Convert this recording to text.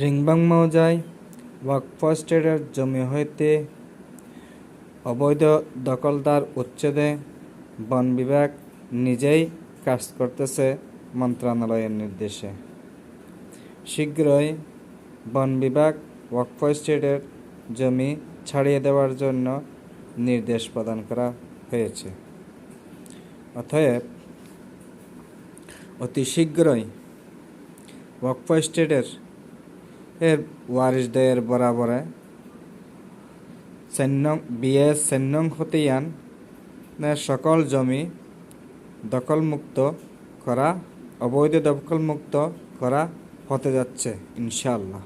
রিংবাং মৌজায় ওয়াকফ এস্টেটের জমি হইতে অবৈধ দখলদার উচ্ছেদে বন বিভাগ নিজেই কাজ করতেছে মন্ত্রণালয়ের নির্দেশে। শীঘ্রই বন বিভাগ ওয়াকফ এস্টেটের জমি ছাড়িয়ে দেওয়ার জন্য নির্দেশ প্রদান করা হয়েছে। অতএব অতি শীঘ্রই ওয়াকফ এস্টেটের ওয়ারিশদের বরাবরে BS সেন্নং হতিয়ান সকল জমি দখলমুক্ত করা, অবৈধ দখলমুক্ত করা হতে যাচ্ছে ইনশাআল্লাহ।